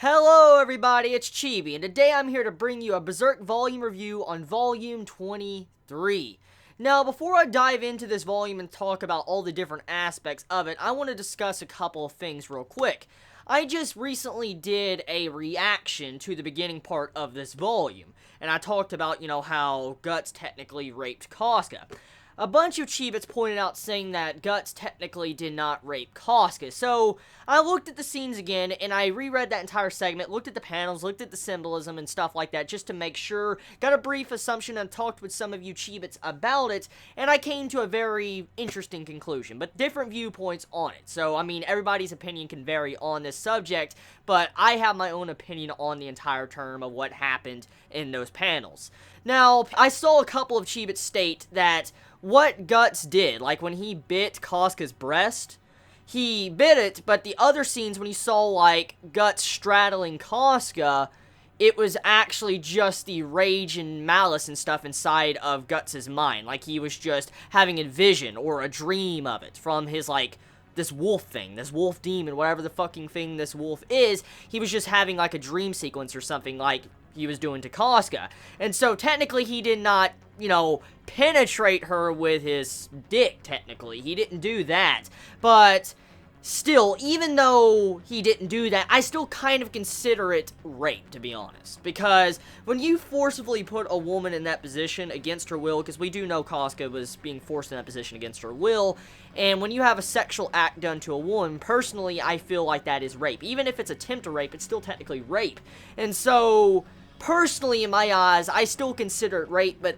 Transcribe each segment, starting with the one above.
Hello everybody, it's Chibi, and today I'm here to bring you a Berserk volume review on volume 23. Now, before I dive into this volume and talk about all the different aspects of it, I want to discuss a couple of things real quick. I just recently did a reaction to the beginning part of this volume, and I talked about, how Guts technically raped Casca. A bunch of Chibits pointed out saying that Guts technically did not rape Casca, so I looked at the scenes again, and I reread that entire segment, looked at the panels, looked at the symbolism and stuff like that, just to make sure, got a brief assumption, and talked with some of you Chibits about it, and I came to a very interesting conclusion, but different viewpoints on it. So, everybody's opinion can vary on this subject, but I have my own opinion on the entire term of what happened in those panels. Now, I saw a couple of Chibits state that what Guts did, like when he bit Casca's breast, he bit it, but the other scenes when you saw, like, Guts straddling Casca, it was actually just the rage and malice and stuff inside of Guts' mind. Like, he was just having a vision or a dream of it from his, like, this wolf thing, this wolf demon, whatever the fucking thing this wolf is. He was just having, like, a dream sequence or something like he was doing to Casca. And so, technically, he did not, penetrate her with his dick, technically. He didn't do that. But still, even though he didn't do that, I still kind of consider it rape, to be honest. Because when you forcibly put a woman in that position against her will, because we do know Casca was being forced in that position against her will, and when you have a sexual act done to a woman, personally, I feel like that is rape. Even if it's attempt to rape, it's still technically rape. And so, personally, in my eyes, I still consider it rape, but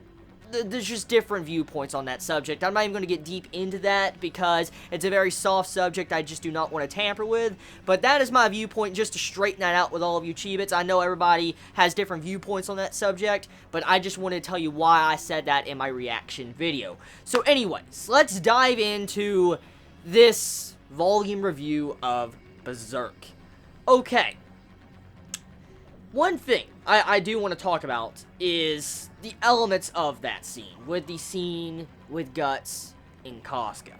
there's just different viewpoints on that subject. I'm not even going to get deep into that because it's a very soft subject I just do not want to tamper with. But that is my viewpoint, just to straighten that out with all of you Chibits. I know everybody has different viewpoints on that subject, but I just wanted to tell you why I said that in my reaction video. So anyways, let's dive into this volume review of Berserk. Okay. One thing I do want to talk about is the elements of that scene, with the scene with Guts and Casca.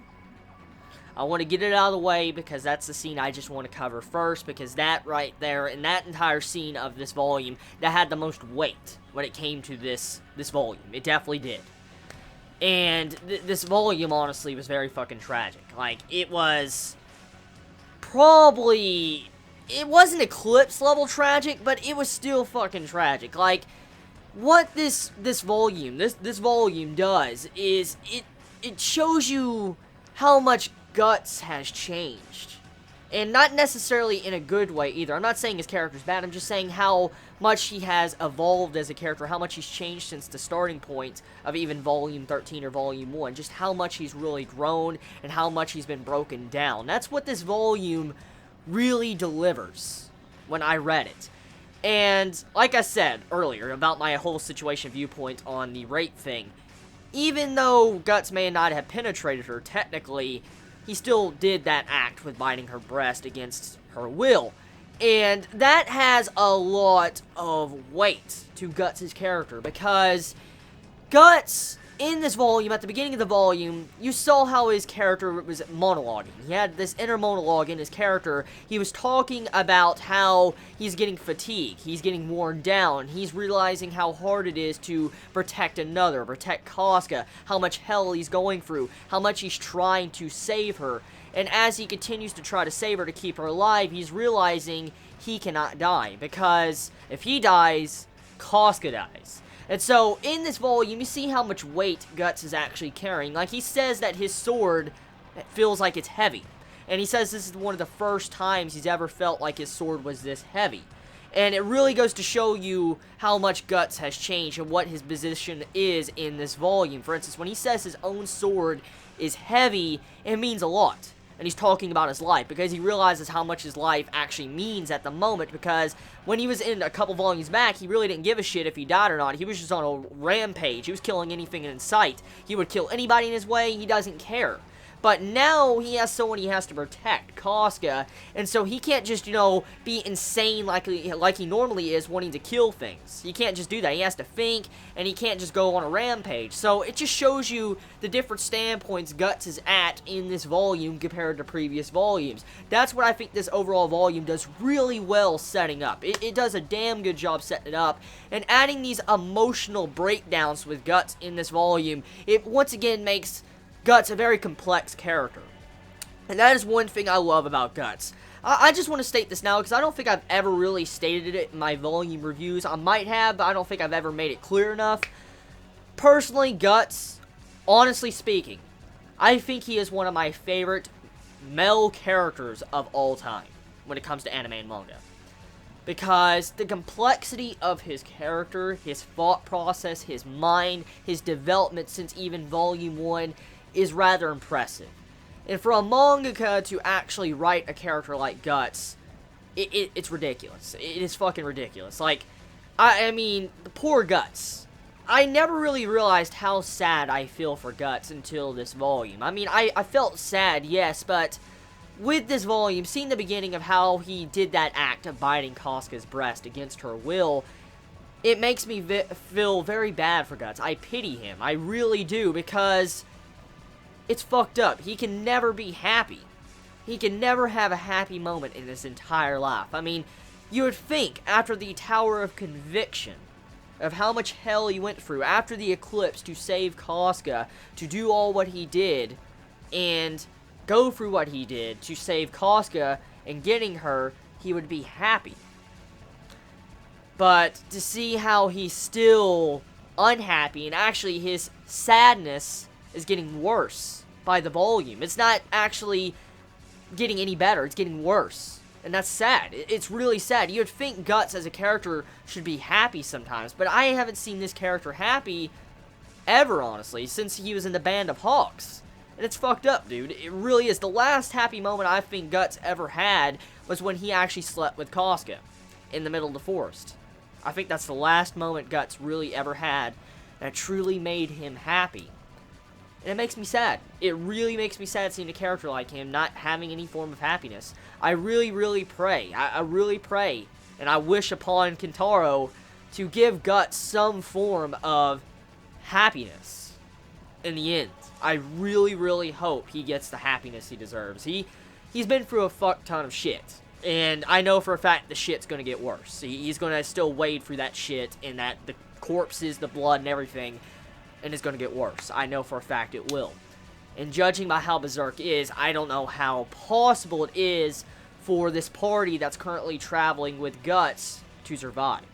I want to get it out of the way because that's the scene I just want to cover first, because that right there, and that entire scene of this volume, that had the most weight when it came to this volume. It definitely did. And this volume, honestly, was very fucking tragic. Like, it was probably... It wasn't Eclipse level tragic, but it was still fucking tragic. Like, what this volume does is it shows you how much Guts has changed. And not necessarily in a good way either. I'm not saying his character's bad, I'm just saying how much he has evolved as a character, how much he's changed since the starting point of even Volume 13 or Volume 1. Just how much he's really grown and how much he's been broken down. That's what this volume really delivers when I read it. And like I said earlier about my whole situation viewpoint on the rape thing, even though Guts may not have penetrated her technically, he still did that act with biting her breast against her will. And that has a lot of weight to Guts' character, because Guts, in this volume, at the beginning of the volume, you saw how his character was monologuing. He had this inner monologue in his character. He was talking about how he's getting fatigued, he's getting worn down, he's realizing how hard it is to protect another, protect Casca, how much hell he's going through, how much he's trying to save her. And as he continues to try to save her, to keep her alive, he's realizing he cannot die, because if he dies, Casca dies. And so, in this volume, you see how much weight Guts is actually carrying. Like, he says that his sword feels like it's heavy. And he says this is one of the first times he's ever felt like his sword was this heavy. And it really goes to show you how much Guts has changed and what his position is in this volume. For instance, when he says his own sword is heavy, it means a lot. And he's talking about his life, because he realizes how much his life actually means at the moment, because when he was in a couple volumes back, he really didn't give a shit if he died or not. He was just on a rampage. He was killing anything in sight. He would kill anybody in his way. He doesn't care. But now he has someone he has to protect, Casca, and so he can't just, you know, be insane like he normally is, wanting to kill things. He can't just do that. He has to think, and he can't just go on a rampage. So it just shows you the different standpoints Guts is at in this volume compared to previous volumes. That's what I think this overall volume does really well setting up. It does a damn good job setting it up, and adding these emotional breakdowns with Guts in this volume, it once again makes Guts a very complex character. And that is one thing I love about Guts. I just want to state this now because I don't think I've ever really stated it in my volume reviews. I might have, but I don't think I've ever made it clear enough. Personally, Guts, honestly speaking, I think he is one of my favorite male characters of all time when it comes to anime and manga. Because the complexity of his character, his thought process, his mind, his development since even Volume 1 is rather impressive. And for a mangaka to actually write a character like Guts, it's ridiculous. It is fucking ridiculous. Like, I mean, the poor Guts. I never really realized how sad I feel for Guts until this volume. I mean, I felt sad, yes, but with this volume, seeing the beginning of how he did that act of biting Casca's breast against her will, it makes me feel very bad for Guts. I pity him. I really do, because it's fucked up. He can never be happy. He can never have a happy moment in his entire life. I mean, you would think after the Tower of Conviction, of how much hell he went through, after the eclipse to save Casca, to do all what he did, and go through what he did to save Casca and getting her, he would be happy. But to see how he's still unhappy, and actually his sadness is getting worse by the volume. It's not actually getting any better, it's getting worse. And that's sad. It's really sad. You'd think Guts as a character should be happy sometimes, but I haven't seen this character happy ever, honestly, since he was in the Band of Hawks. And it's fucked up, dude. It really is. The last happy moment I think Guts ever had was when he actually slept with Casca in the middle of the forest. I think that's the last moment Guts really ever had that truly made him happy. And it makes me sad. It really makes me sad seeing a character like him not having any form of happiness. I really, really pray. I really pray, and I wish upon Kentaro to give Guts some form of happiness in the end. I really, really hope he gets the happiness he deserves. He's been through a fuck ton of shit, and I know for a fact the shit's gonna get worse. He's gonna still wade through that shit, and that the corpses, the blood, and everything, and it's gonna get worse. I know for a fact it will. And judging by how Berserk is, I don't know how possible it is for this party that's currently traveling with Guts to survive.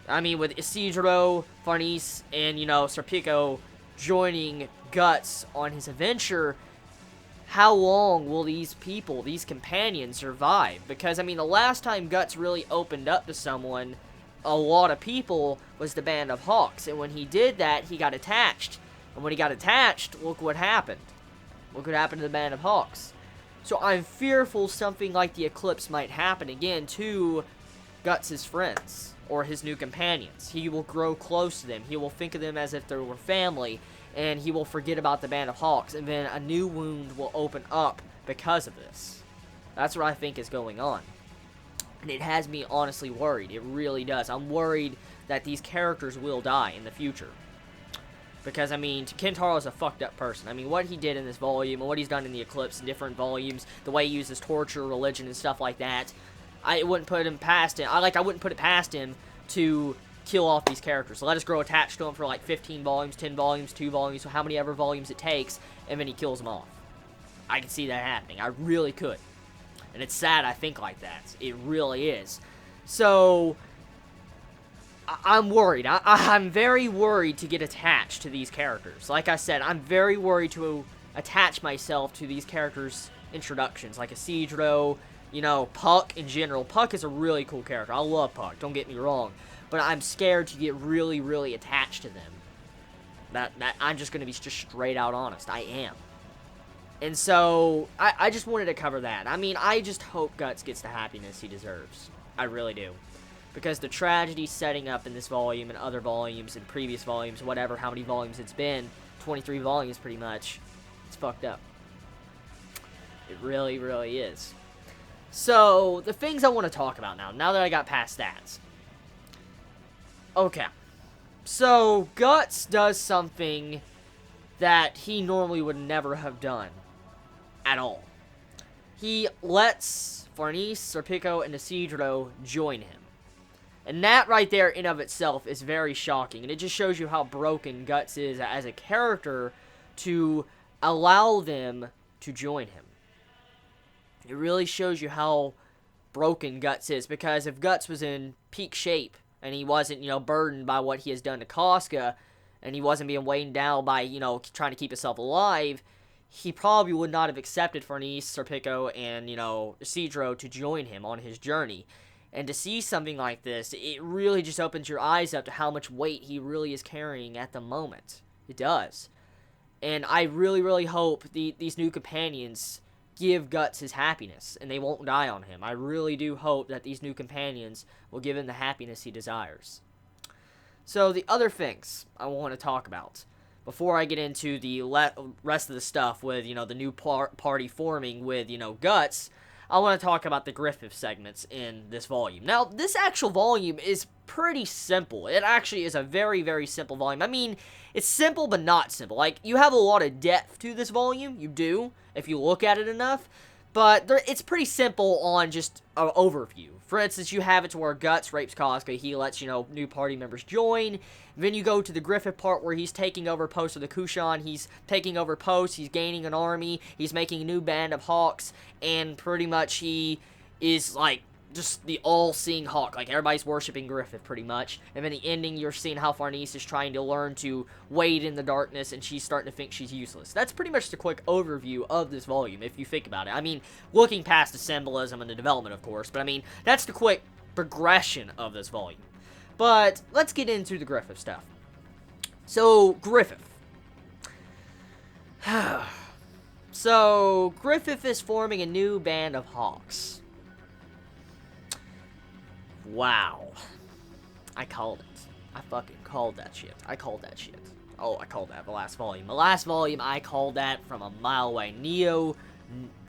I mean, with Isidro, Farnese, and, Serpico joining Guts on his adventure, how long will these people, these companions, survive? Because, I mean, the last time Guts really opened up to someone, a lot of people, was the Band of Hawks. And when he did that, he got attached. And when he got attached, look what happened. Look what happened to the Band of Hawks. So I'm fearful something like the Eclipse might happen again to Guts' friends, or his new companions. He will grow close to them. He will think of them as if they were family, and he will forget about the Band of Hawks, and then a new wound will open up because of this. That's what I think is going on. And it has me honestly worried. It really does. I'm worried that these characters will die in the future. Because, I mean, Kentaro is a fucked up person. I mean, what he did in this volume, and what he's done in the Eclipse in different volumes, the way he uses torture, religion, and stuff like that, I wouldn't put him past him. I wouldn't put it past him to kill off these characters. So let us grow attached to him for like 15 volumes, 10 volumes, 2 volumes, so how many ever volumes it takes, and then he kills them off. I can see that happening. I really could. And it's sad I think like that. It really is. So I'm worried. I'm very worried to get attached to these characters. Like I said, I'm very worried to attach myself to these characters' introductions. Like Isidro, Puck in general. Puck is a really cool character. I love Puck, don't get me wrong. But I'm scared to get really, really attached to them. That I'm just going to be just straight out honest. I am. And so, I just wanted to cover that. I mean, I just hope Guts gets the happiness he deserves. I really do. Because the tragedy setting up in this volume and other volumes and previous volumes, whatever, how many volumes it's been, 23 volumes pretty much, it's fucked up. It really, really is. So, the things I want to talk about now that I got past that. Okay. So, Guts does something that he normally would never have done. At all. He lets Farnese, Serpico, and Isidro join him. And that right there in of itself is very shocking. And it just shows you how broken Guts is as a character to allow them to join him. It really shows you how broken Guts is. Because if Guts was in peak shape and he wasn't, burdened by what he has done to Casca, and he wasn't being weighed down by, trying to keep himself alive, he probably would not have accepted Farnese, Serpico, and, Isidro to join him on his journey. And to see something like this, it really just opens your eyes up to how much weight he really is carrying at the moment. It does. And I really, really hope these new companions give Guts his happiness, and they won't die on him. I really do hope that these new companions will give him the happiness he desires. So, the other things I want to talk about, before I get into the rest of the stuff with, the new party forming with, Guts, I want to talk about the Griffith segments in this volume. Now, this actual volume is pretty simple. It actually is a very, very simple volume. I mean, it's simple, but not simple. Like, you have a lot of depth to this volume. You do, if you look at it enough. But it's pretty simple on just an overview. For instance, you have it to where Guts rapes Casca. He lets, new party members join. Then you go to the Griffith part where he's taking over posts of the Kushan. He's taking over posts. He's gaining an army. He's making a new band of Hawks. And pretty much he is, like, just the all-seeing Hawk. Like, everybody's worshiping Griffith, pretty much. And then the ending, you're seeing how Farnese is trying to learn to wade in the darkness, and she's starting to think she's useless. That's pretty much the quick overview of this volume, if you think about it. I mean, looking past the symbolism and the development, of course, but I mean, that's the quick progression of this volume. But, let's get into the Griffith stuff. So, Griffith. So, Griffith is forming a new band of Hawks. Wow. I called it. I fucking called that shit. I called that shit. Oh, I called that the last volume. The last volume, I called that from a mile away.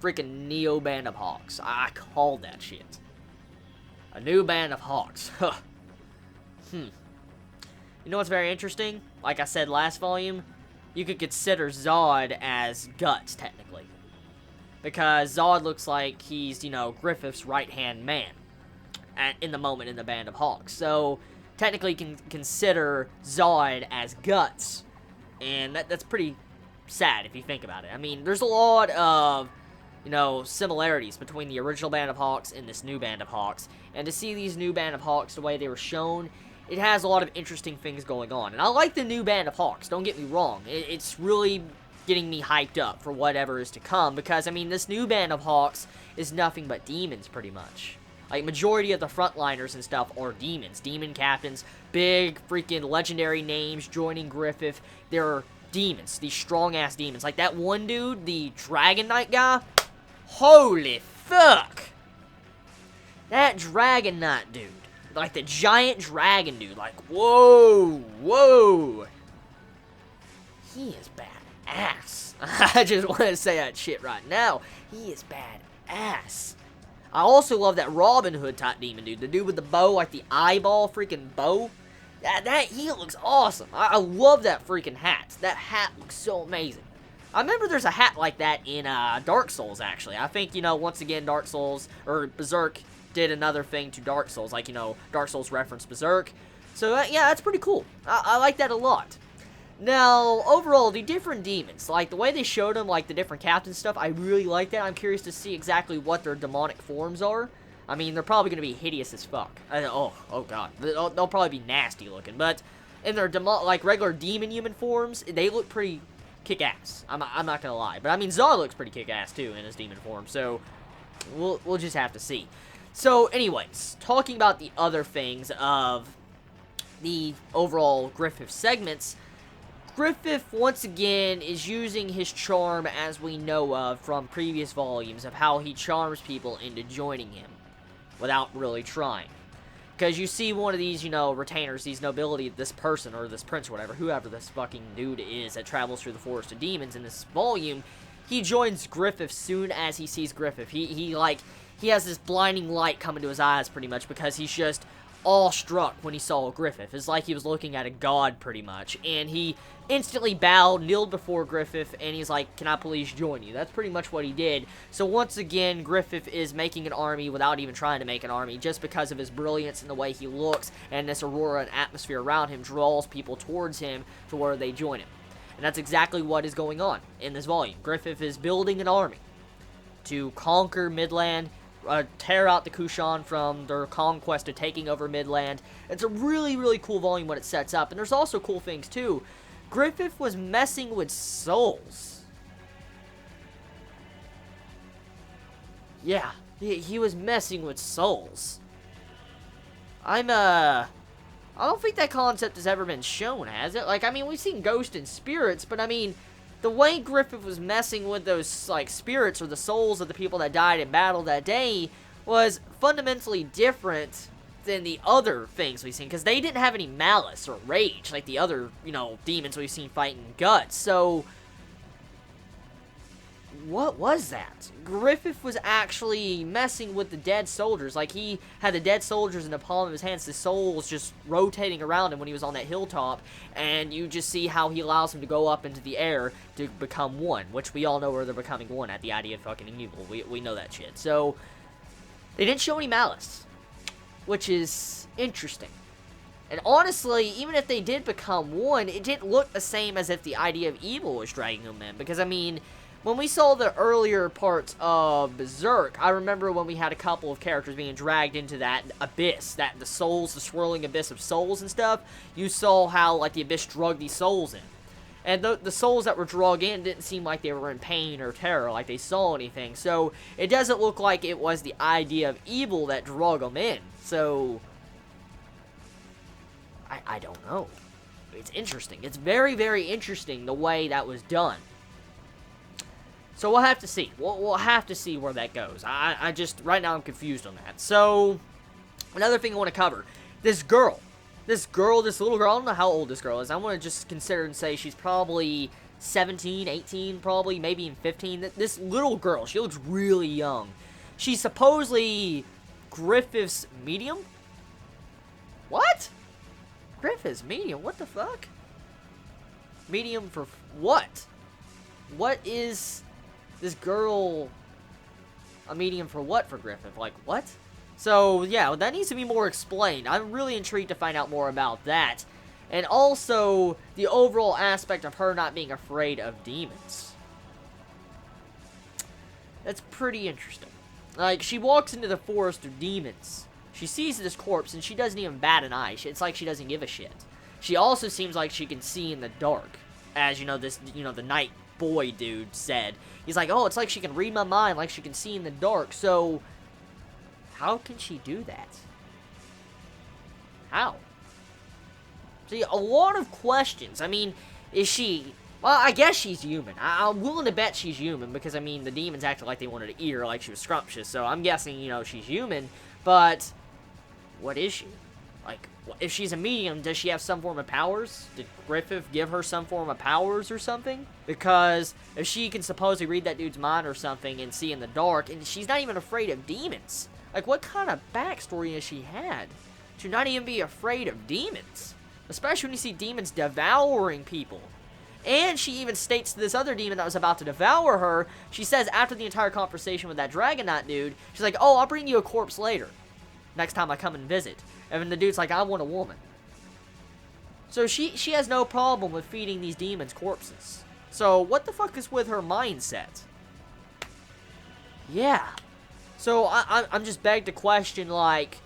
Freaking Neo band of Hawks. I called that shit. A new band of Hawks. Huh. You know what's very interesting? Like I said last volume, you could consider Zod as Guts, technically. Because Zod looks like he's, Griffith's right-hand man. In the moment in the band of Hawks. So, technically you can consider Zod as Guts. And that's pretty sad if you think about it. I mean, there's a lot of, similarities between the original band of Hawks and this new band of Hawks. And to see these new band of Hawks the way they were shown, it has a lot of interesting things going on. And I like the new band of Hawks, don't get me wrong. It's really getting me hyped up for whatever is to come. Because, I mean, this new band of Hawks is nothing but demons, pretty much. Like, majority of the frontliners and stuff are demons. Demon captains, big freaking legendary names joining Griffith. They're demons. These strong-ass demons. Like, that one dude, the Dragon Knight guy. Holy fuck! That Dragon Knight dude. Like, the giant dragon dude. Like, whoa, whoa. He is badass. I just want to say that shit right now. He is badass. I also love that Robin Hood type demon dude. The dude with the bow, like the eyeball freaking bow. He looks awesome. I love that freaking hat. That hat looks so amazing. I remember there's a hat like that in Dark Souls, actually. I think, once again, Dark Souls, or Berserk, did another thing to Dark Souls. Like, Dark Souls referenced Berserk. So, yeah, that's pretty cool. I like that a lot. Now, overall, the different demons, like, the way they showed them, like, the different captain stuff, I really like that. I'm curious to see exactly what their demonic forms are. I mean, they're probably going to be hideous as fuck. Oh god. They'll probably be nasty looking, but in their, regular demon human forms, they look pretty kick-ass. I'm not going to lie. But, I mean, Zod looks pretty kick-ass, too, in his demon form, so we'll just have to see. So, anyways, talking about the other things of the overall Griffith segments, Griffith, once again, is using his charm as we know of from previous volumes of how he charms people into joining him without really trying. Because you see one of these, retainers, these nobility, this person or this prince or whatever, whoever this fucking dude is that travels through the forest of demons in this volume, he joins Griffith soon as he sees Griffith. He has this blinding light coming to his eyes pretty much because he's just awestruck when he saw Griffith. It's like he was looking at a god pretty much. And he instantly bowed, kneeled before Griffith, and he's like, "Can I please join you?" That's pretty much what he did. So once again, Griffith is making an army without even trying to make an army, just because of his brilliance and the way he looks, and this aurora and atmosphere around him draws people towards him to where they join him. And that's exactly what is going on in this volume. Griffith is building an army to conquer Midland, tear out the Kushan from their conquest of taking over Midland. It's a really, really cool volume when it sets up. And there's also cool things, too. Griffith was messing with souls. Yeah, he was messing with souls. I don't think that concept has ever been shown, has it? Like, I mean, we've seen ghosts and spirits, but I mean, the way Griffith was messing with those, like, spirits or the souls of the people that died in battle that day was fundamentally different than the other things we've seen, because they didn't have any malice or rage like the other, demons we've seen fighting Guts. So, what was that? Griffith was actually messing with the dead soldiers. Like, he had the dead soldiers in the palm of his hands, the souls just rotating around him when he was on that hilltop, and you just see how he allows him to go up into the air to become one, which we all know where they're becoming one at the idea of fucking evil. We know that shit. So, they didn't show any malice, which is interesting. And honestly, even if they did become one, it didn't look the same as if the idea of evil was dragging them in. Because, I mean, when we saw the earlier parts of Berserk, I remember when we had a couple of characters being dragged into that abyss, the swirling abyss of souls and stuff, you saw how, like, the abyss drug these souls in. And the souls that were dragged in didn't seem like they were in pain or terror, like they saw anything. So, it doesn't look like it was the idea of evil that drug them in. So, I don't know. It's interesting. It's very, very interesting the way that was done. So, we'll have to see. We'll have to see where that goes. I just, right now I'm confused on that. So, another thing I want to cover. This little girl, I don't know how old this girl is. I want to just consider and say she's probably 17, 18, probably, maybe even 15. This little girl, she looks really young. She's supposedly Griffith's medium? What? Griffith's medium? What the fuck? Medium for what? What is this girl a medium for what for Griffith? Like, what? So, yeah, that needs to be more explained. I'm really intrigued to find out more about that. And also, the overall aspect of her not being afraid of demons. That's pretty interesting. Like, she walks into the forest of demons. She sees this corpse, and she doesn't even bat an eye. It's like she doesn't give a shit. She also seems like she can see in the dark. As, the night boy dude said. He's like, oh, it's like she can read my mind, like she can see in the dark. So, how can she do that? How? See, a lot of questions. I mean, is she... Well, I guess she's human. I'm willing to bet she's human, because, I mean, the demons acted like they wanted to eat her, like she was scrumptious, so I'm guessing, she's human, but what is she? Like, if she's a medium, does she have some form of powers? Did Griffith give her some form of powers or something? Because if she can supposedly read that dude's mind or something and see in the dark, and she's not even afraid of demons, like, what kind of backstory has she had to not even be afraid of demons? Especially when you see demons devouring people. And she even states to this other demon that was about to devour her, she says after the entire conversation with that Dragon Knight dude, she's like, oh, I'll bring you a corpse later, next time I come and visit. And then the dude's like, I want a woman. So she has no problem with feeding these demons corpses. So what the fuck is with her mindset? Yeah. So I'm just begged to question, like,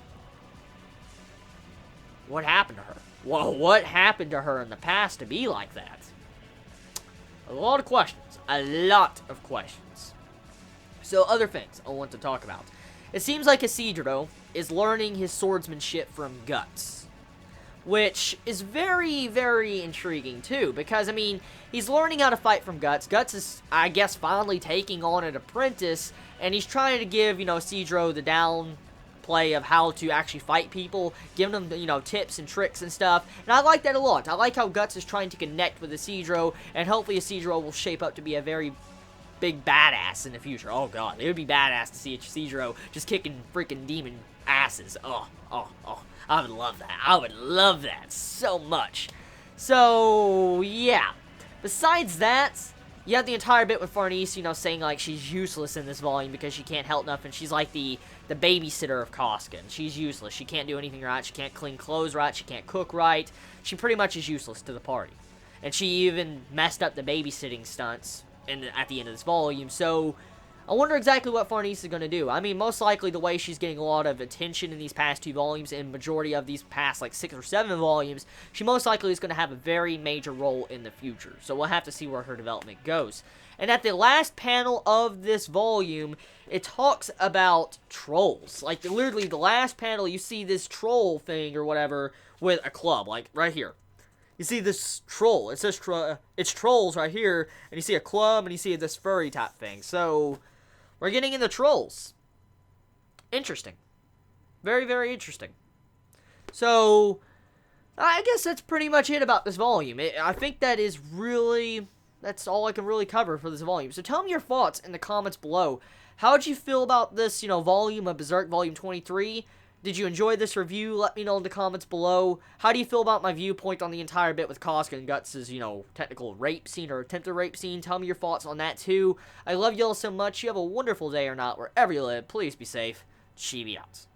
what happened to her? Well, what happened to her in the past to be like that? A lot of questions. A lot of questions. So, other things I want to talk about. It seems like Isidro is learning his swordsmanship from Guts. Which is very, very intriguing, too. Because, I mean, he's learning how to fight from Guts. Guts is, I guess, finally taking on an apprentice. And he's trying to give, Isidro the downplay of how to actually fight people. Giving them, tips and tricks and stuff. And I like that a lot. I like how Guts is trying to connect with Isidro. And hopefully Isidro will shape up to be a very big badass in the future. Oh god, it would be badass to see Chizuru just kicking freaking demon asses. Oh, I would love that. I would love that so much. So, yeah. Besides that, you have the entire bit with Farnese, you know, saying, like, she's useless in this volume because she can't help nothing. She's like the babysitter of Koskin. She's useless. She can't do anything right. She can't clean clothes right. She can't cook right. She pretty much is useless to the party. And she even messed up the babysitting stunts at the end of this volume. So, I wonder exactly what Farnese is going to do. I mean, most likely the way she's getting a lot of attention in these past 2 volumes and majority of these past, like, 6 or 7 volumes, she most likely is going to have a very major role in the future. So we'll have to see where her development goes. And at the last panel of this volume, it talks about trolls. Like, literally, the last panel, you see this troll thing or whatever with a club, like, right here. You see this troll. It says it's trolls right here, and you see a club, and you see this furry type thing. So, we're getting into trolls. Interesting. Very, very interesting. So, I guess that's pretty much it about this volume. I think that's all I can really cover for this volume. So tell me your thoughts in the comments below. How did you feel about this, volume of Berserk Volume 23? Did you enjoy this review? Let me know in the comments below. How do you feel about my viewpoint on the entire bit with Koskin and Guts' technical rape scene or attempted rape scene? Tell me your thoughts on that too. I love you all so much. You have a wonderful day or not, wherever you live. Please be safe. Chibi out.